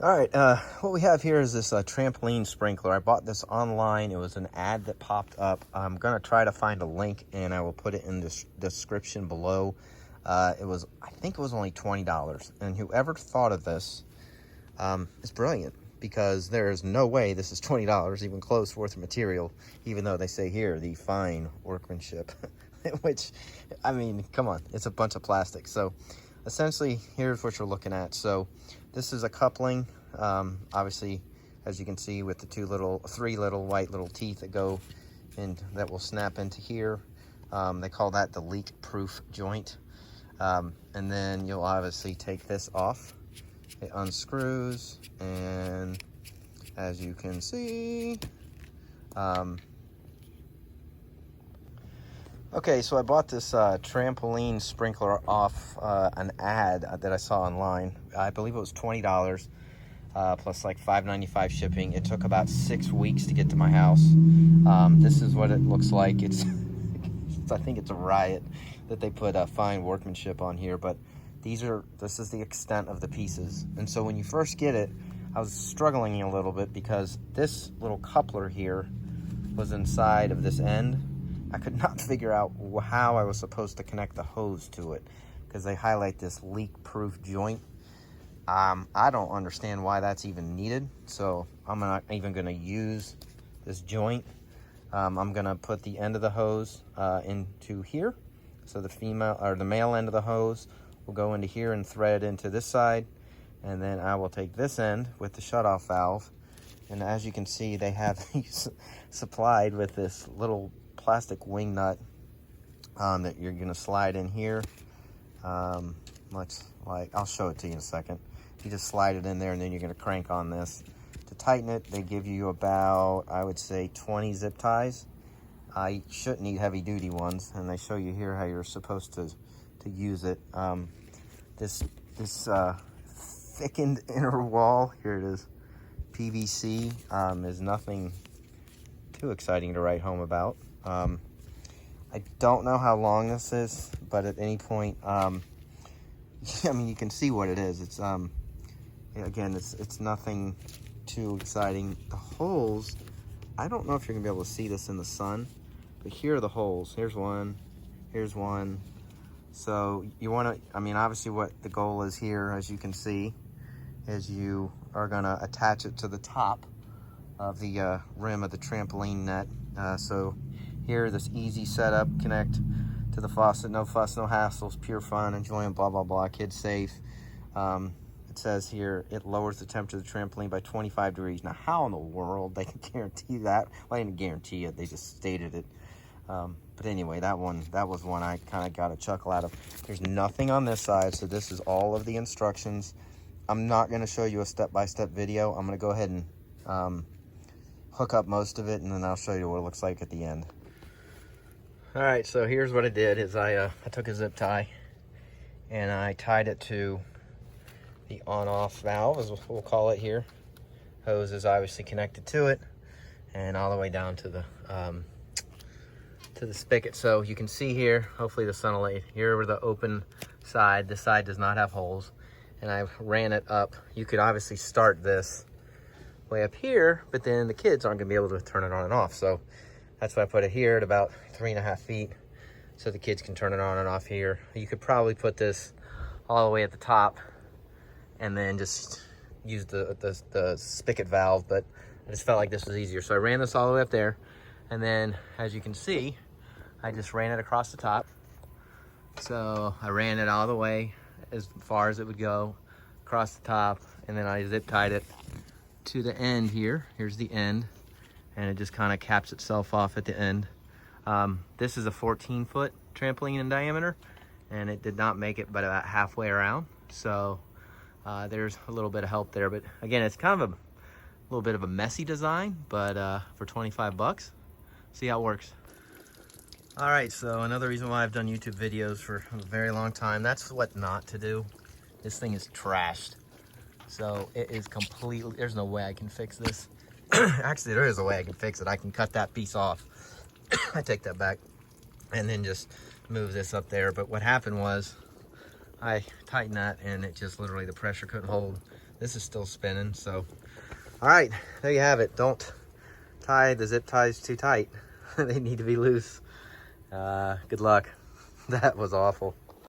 All right, what we have here is this trampoline sprinkler. I bought this online. It was an ad that popped up. I'm gonna try to find a link and I will put it in the description below. I think it was only $20. And whoever thought of this is brilliant, because there is no way this is $20 even close worth of material, even though they say here, the fine workmanship, which, I mean, come on, it's a bunch of plastic. So essentially, here's what you're looking at. So this is a coupling, obviously, as you can see, with the three little white little teeth that go and that will snap into here. They call that the leak-proof joint. And then you'll obviously take this off. It unscrews, and as you can see, okay, so I bought this trampoline sprinkler off an ad that I saw online. I believe it was $20 plus like $5.95 shipping. It took about 6 weeks to get to my house. This is what it looks like. It's I think it's a riot that they put fine workmanship on here, but this is the extent of the pieces. And so when you first get it, I was struggling a little bit because this little coupler here was inside of this end. I could not figure out how I was supposed to connect the hose to it, because they highlight this leak-proof joint. I don't understand why that's even needed, so I'm not even going to use this joint. I'm going to put the end of the hose into here, so the male end of the hose will go into here and thread into this side, and then I will take this end with the shutoff valve. And as you can see, they have these supplied with this little plastic wing nut that you're going to slide in here, much like, I'll show it to you in a second. You just slide it in there, and then you're going to crank on this. To tighten it, they give you about, I would say, 20 zip ties. I shouldn't need heavy duty ones, and they show you here how you're supposed to use it. This thickened inner wall, here it is, PVC, is nothing too exciting to write home about. I don't know how long this is, but at any point, I mean, you can see what it is. It's again, it's nothing too exciting. The holes, I don't know if you're gonna be able to see this in the sun, but here are the holes. Here's one, here's one. So you want to, I mean, obviously what the goal is here, as you can see, is you are gonna attach it to the top of the rim of the trampoline net. So here, this easy setup, connect to the faucet, no fuss, no hassles, pure fun, enjoyment, blah, blah, blah, kids safe. It says here, it lowers the temperature of the trampoline by 25 degrees. Now, how in the world they can guarantee that? Well, I didn't guarantee it, they just stated it. But anyway, that was one I kind of got a chuckle out of. There's nothing on this side, so this is all of the instructions. I'm not gonna show you a step-by-step video. I'm gonna go ahead and hook up most of it, and then I'll show you what it looks like at the end. All right, so here's what I did, is I took a zip tie and I tied it to the on-off valve, as we'll call it here. Hose is obviously connected to it, and all the way down to the spigot. So you can see here, hopefully the sun will light, here were the open side. This side does not have holes, and I ran it up. You could obviously start this way up here, but then the kids aren't gonna be able to turn it on and off. So that's why I put it here at about 3.5 feet, so the kids can turn it on and off here. You could probably put this all the way at the top and then just use the spigot valve, but I just felt like this was easier. So I ran this all the way up there, and then as you can see, I just ran it across the top. So I ran it all the way as far as it would go across the top, and then I zip tied it to the end here. Here's the end, and it just kind of caps itself off at the end. This is a 14-foot trampoline in diameter, and it did not make it but about halfway around. So there's a little bit of help there, but again, it's kind of a little bit of a messy design, but for 25 bucks, see how it works. All right, so another reason why I've done YouTube videos for a very long time, that's what not to do. This thing is trashed. So it is completely, there's no way I can fix this. Actually, there is a way I can fix it. I can cut that piece off. I take that back and then just move this up there. But what happened was, I tightened that and it just literally, the pressure couldn't hold. This is still spinning, so. All right, there you have it. Don't tie the zip ties too tight. They need to be loose. Good luck. That was awful.